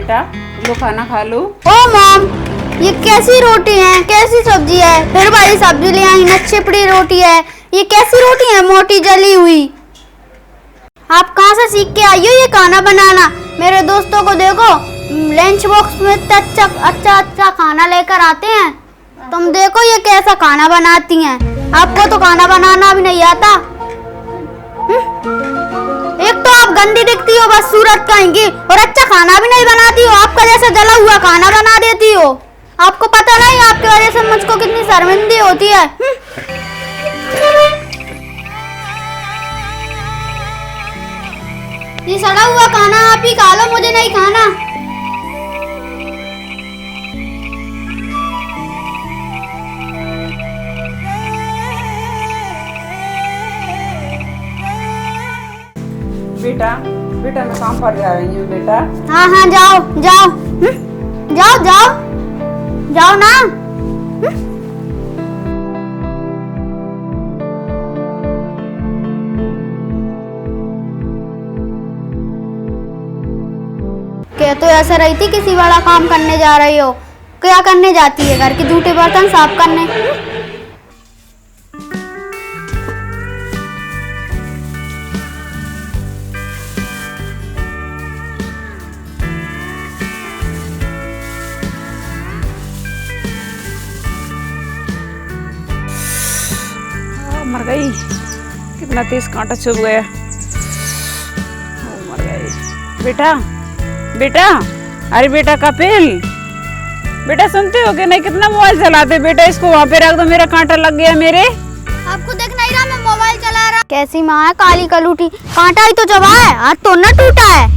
बेटा, लो खाना खा लो। ओ मॉम, ये कैसी रोटी है, कैसी सब्जी है? फिर भाई सब्जी ले आई, नच्छिपड़ी रोटी है। ये कैसी रोटी है, मोटी जली हुई? आप कहाँ से सीख के आई हो ये खाना बनाना? मेरे दोस्तों को देखो, लंच बॉक्स में अच्छा खाना लेकर आते हैं। तुम देखो ये कैसा खाना बनाती हैं। आपको तो खाना बनाना भी नहीं आता। एक तो आप गंदी दिखती हो, बस सूरत कहेंगी, और अच्छा खाना भी नहीं बनाती हो। आपका जैसा जला हुआ खाना बना देती हो। आपको पता नहीं आपकी वजह से मुझको कितनी शर्मिंदगी होती है। ये सड़ा हुआ खाना आप ही खा लो, मुझे नहीं खाना। बेटा, बेटा मैं काम पर जा रही हूँ बेटा। हाँ हाँ जाओ जाओ, जाओ जाओ जाओ ना। क्या तो ऐसा रही थी किसी बड़ा काम करने जा रही हो? क्या करने जाती है? घर के जूठे बर्तन साफ करने। मर गई, कितना तेज कांटा चुभ गया। मर गई। बेटा, बेटा, अरे बेटा कपिल, बेटा सुनते हो कि नहीं? कितना मोबाइल चलाते बेटा, इसको वहाँ पे रख दो, मेरा कांटा लग गया मेरे। आपको देख नहीं रहा मैं मोबाइल चला रहा? कैसी माँ है काली कलूटी, कांटा ही तो चबा है, हाथ तो न टूटा है।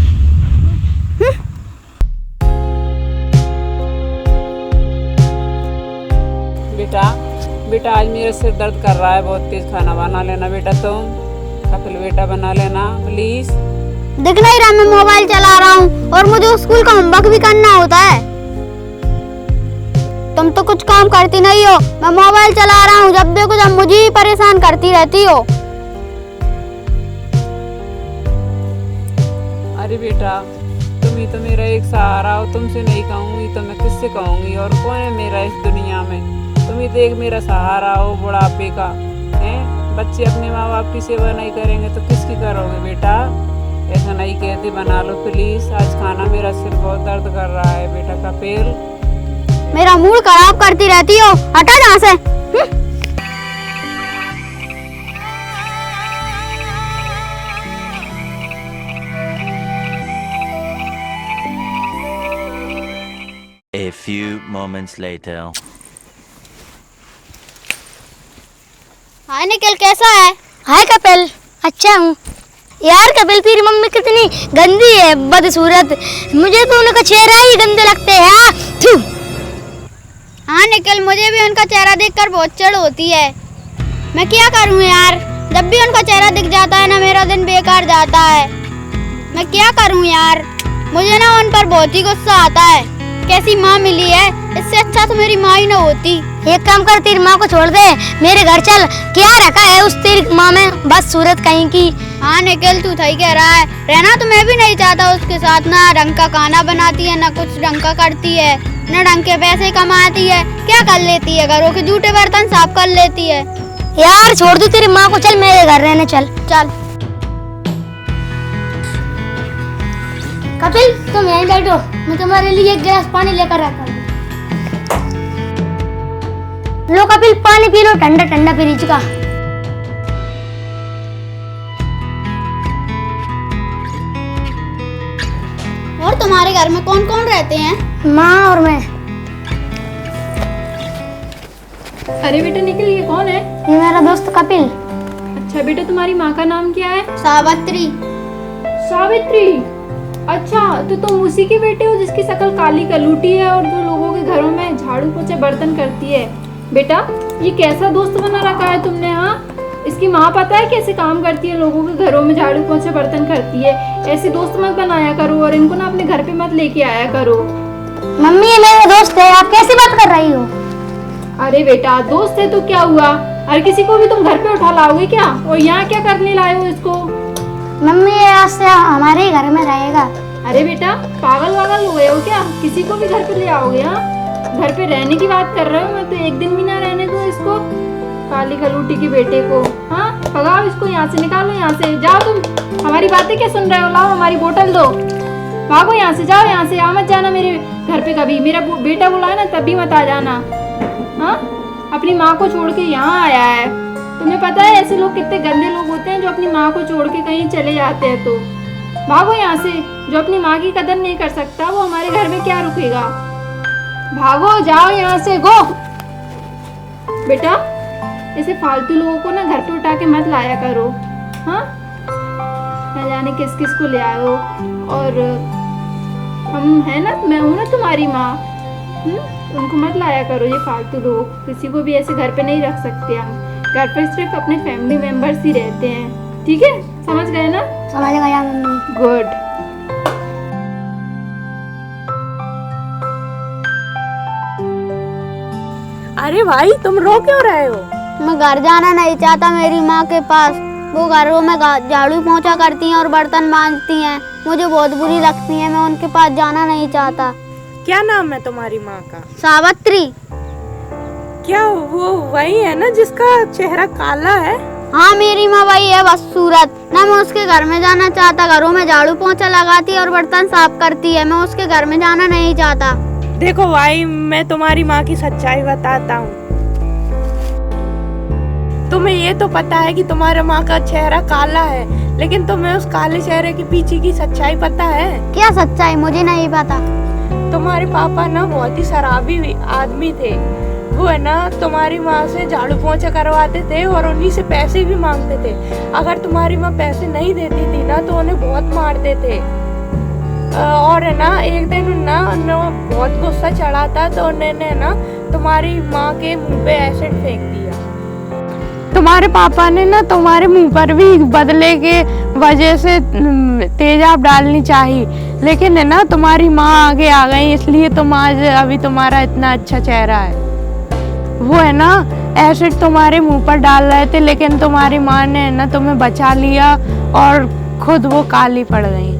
बेटा, बेटा आज मेरा सिर दर्द कर रहा है बहुत तेज, खाना बना लेना बेटा तुम। कपिल बेटा बना लेना प्लीज। दिख नहीं रहा मैं मोबाइल चला रहा हूँ, और मुझे स्कूल का होमवर्क भी करना होता है। तुम तो कुछ काम करती नहीं हो, मैं मोबाइल चला रहा हूँ, जब देखो जब मुझे ही परेशान करती रहती हो। अरे बेटा, तुम ही तो मेरा एक सहारा हो, तुमसे नहीं कहूँगी तो मैं किससे कहूँगी? और कौन है मेरा इस दुनिया में? तुम ही तो एक मेरा सहारा हो बुढ़ापे का। हैं, बच्चे अपने माँ बाप की सेवा नहीं करेंगे तो किसकी करोगे बेटा? ऐसा नहीं कहते, बना लो प्लीज। आज खाना, मेरा सिर बहुत दर्द कर रहा है बेटा कपिल। मेरा मूड खराब करती रहती हो, हटा यहाँ से। A few moments later. हाय निखिल, कैसा है? हाय कपिल, अच्छा हूँ। यार कपिल, तेरी मम्मी कितनी गंदी है, बदसूरत। मुझे तो उनका चेहरा ही गंदे लगते हैं। हाँ निखिल, मुझे भी उनका चेहरा देखकर बहुत चिढ़ होती है। मैं क्या करूँ यार, जब भी उनका चेहरा दिख जाता है ना, मेरा दिन बेकार जाता है। मैं क्या करूँ यार, मुझे ना उन पर बहुत ही गुस्सा आता है। कैसी माँ मिली है, इससे अच्छा तो मेरी माँ ही ना होती। एक काम कर, तेरी माँ को छोड़ दे, मेरे घर चल। क्या रखा है उस तेरी माँ में, बस सूरत कहीं की। हाँ निखिल, तू सही कह रहा है, रहना तो मैं भी नहीं चाहता उसके साथ। ना ढंग का खाना बनाती है, ना कुछ ढंग का करती है, ना ढंग के पैसे कमाती है। क्या कर लेती है? घरों के जूठे बर्तन साफ कर लेती है। यार छोड़ दो तेरी माँ को, चल मेरे घर रहने चल। चल कपिल, तुम यहीं बैठो, मैं तुम्हारे लिए एक गिलास पानी लेकर आता हूँ। लो कपिल, पानी पी लो, ठंडा ठंडा फ्रिज का। और तुम्हारे घर में कौन कौन रहते हैं? माँ और मैं। अरे बेटा निखिल, ये कौन है? ये मेरा दोस्त कपिल। अच्छा बेटा, तुम्हारी माँ का नाम क्या है? सावित्री। सावित्री? अच्छा, तो तुम उसी के बेटे हो जिसकी शक्ल काली कलूटी है और जो लोगों के घरों में झाड़ू पोछे बर्तन करती है। बेटा, ये कैसा दोस्त बना रखा है तुमने? हाँ, इसकी माँ पता है कैसे काम करती है, लोगों के घरों में झाड़ू पोछे बर्तन करती है। ऐसे दोस्त मत बनाया करो, और इनको ना अपने घर पे मत लेके आया करो। मम्मी, ये मेरा दोस्त है, आप कैसी बात कर रही हो? अरे बेटा, दोस्त है तो क्या हुआ? हर किसी को भी तुम घर पे उठा लाओगे क्या? और यहाँ क्या करने लाए हो इसको? मम्मी, ये आज से हमारे ही घर में रहेगा। अरे बेटा, पागल वागल हो गए हो क्या? किसी को भी घर पे ले आओगे? हाँ, घर पे रहने की बात कर रहे हो? मैं तो एक दिन भी ना रहने दूँ इसको, काली कलूटी के बेटे को। हाँ, भगाओ इसको यहाँ से, निकालो यहाँ से। जाओ, तुम हमारी बातें क्या सुन रहे हो? लाओ हमारी बोतल दो, भागो यहाँ से, जाओ यहाँ से। आ मत जाना मेरे घर पे कभी। मेरा बेटा बुलाए ना तभी मत आ जाना। हाँ, अपनी माँ को छोड़ के यहाँ आया है। तुम्हें पता है ऐसे लोग कितने गंदे लोग होते हैं जो अपनी माँ को छोड़ के कहीं चले जाते हैं। तो भागो यहाँ से। जो अपनी माँ की कदर नहीं कर सकता वो हमारे घर में क्या रुकेगा? भागो, जाओ यहाँ से, गो। बेटा, ऐसे फालतू लोगों को ना घर पे उठा के मत लाया करो। हाँ, न जाने किस किस को ले आए हो। और हम है ना, मैं हूँ ना तुम्हारी माँ। उनको मत लाया करो ये फालतू लोग। किसी को भी ऐसे घर पे नहीं रख सकते हम। घर पे सिर्फ अपने फैमिली मेंबर्स ही रहते हैं। ठीक है, समझ गए ना? समझ गया मम्मी। गुड। अरे भाई, तुम रो क्यों रहे हो? मैं घर जाना नहीं चाहता मेरी माँ के पास। वो घरों में झाड़ू पोंछा करती हैं और बर्तन मांजती हैं, मुझे बहुत बुरी लगती हैं। मैं उनके पास जाना नहीं चाहता। क्या नाम है तुम्हारी माँ का? सावित्री। क्या वो वही है ना जिसका चेहरा काला है? हाँ, मेरी माँ वही है, बस सूरत। ना मैं उसके घर में जाना चाहता। घरों में झाड़ू पोंछा लगाती है और बर्तन साफ करती है। मैं उसके घर में जाना नहीं चाहता। देखो भाई, मैं तुम्हारी माँ की सच्चाई बताता हूँ। तुम्हें ये तो पता है कि तुम्हारे माँ का चेहरा काला है, लेकिन तुम्हें उस काले चेहरे के पीछे की सच्चाई पता है? क्या सच्चाई? मुझे नहीं पता। तुम्हारे पापा ना बहुत ही शराबी आदमी थे। वो है ना तुम्हारी माँ से झाड़ू पोंछा करवाते थे और उन्हीं से पैसे भी मांगते थे। अगर तुम्हारी माँ पैसे नहीं देती थी ना तो उन्हें बहुत मारते थे। और है ना एक दिन ना बहुत गुस्सा चढ़ा था तो उन्होंने ना तुम्हारी माँ के मुंह पे एसिड फेंक दिया। तुम्हारे पापा ने ना तुम्हारे मुंह पर भी बदले के वजह से तेजाब डालनी चाहिए, लेकिन है ना तुम्हारी माँ आगे आ गई, इसलिए तुम आज अभी तुम्हारा इतना अच्छा चेहरा है। वो है ना एसिड तुम्हारे मुंह पर डाल रहे थे, लेकिन तुम्हारी माँ ने है ना तुम्हें बचा लिया और खुद वो काली पड़ गई।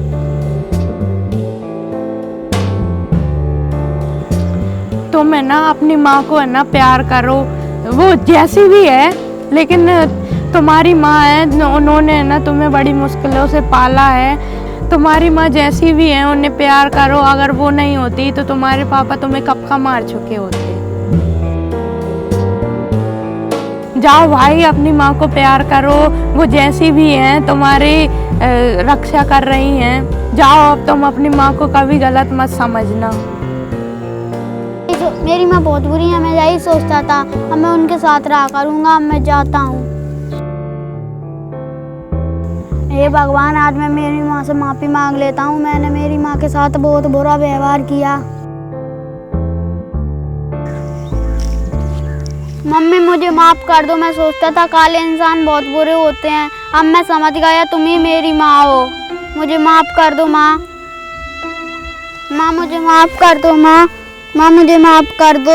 तुम है ना अपनी माँ को है ना प्यार करो, वो जैसी भी है, लेकिन तुम्हारी माँ है, उन्होंने है ना तुम्हें बड़ी मुश्किलों से पाला है। तुम्हारी माँ जैसी भी है उन्हें प्यार करो। अगर वो नहीं होती तो तुम्हारे पापा तुम्हें कब का मार चुके होते। जाओ भाई, अपनी माँ को प्यार करो। वो जैसी भी हैं तुम्हारी रक्षा कर रही हैं। जाओ, अब तुम अपनी माँ को कभी गलत मत समझना। मेरी माँ बहुत बुरी है, मैं यही सोचता था। अब मैं उनके साथ रहा करूँगा। अब मैं जाता हूँ। हे भगवान, आज मैं मेरी माँ से माफ़ी मांग लेता हूँ। मैंने मेरी माँ के साथ बहुत बुरा व्यवहार किया। मम्मी, मुझे माफ़ कर दो। मैं सोचता था काले इंसान बहुत बुरे होते हैं। अब मैं समझ गया तुम ही मेरी माँ हो। मुझे माफ़ कर दो माँ। माँ, मुझे माफ़ कर दो माँ। माँ, मुझे माफ़ कर दो।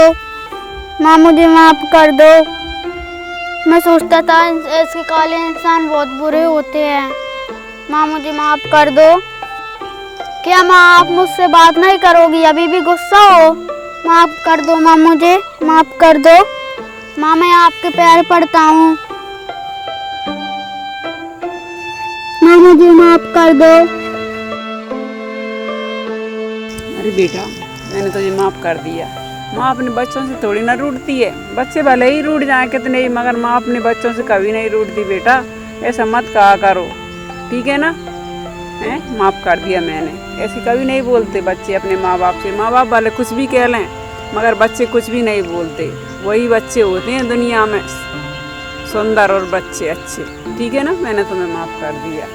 माँ, मुझे माफ़ कर दो। मैं सोचता था ऐसे काले इंसान बहुत बुरे होते हैं। माँ, मुझे माफ़ कर दो। क्या माँ, आप मुझसे बात नहीं करोगी? अभी भी गुस्सा हो? माफ़ कर दो माँ, मुझे माफ़ कर दो। माँ, मैं आपके पैर पड़ता हूँ। माँ, मुझे माफ़ कर दो। अरे बेटा, मैंने तुझे माफ़ कर दिया। माँ अपने बच्चों से थोड़ी ना रूठती है। बच्चे भले ही रूठ जाए कितने ही, मगर माँ अपने बच्चों से कभी नहीं रूठती। बेटा, ऐसा मत कहा करो, ठीक है ना? हैं, माफ़ कर दिया मैंने। ऐसे कभी नहीं बोलते बच्चे अपने माँ बाप से। माँ बाप वाले कुछ भी कह लें, मगर बच्चे कुछ भी नहीं बोलते। वही बच्चे होते हैं दुनिया में सुंदर और बच्चे अच्छे। ठीक है ना? मैंने तुम्हें माफ़ कर दिया।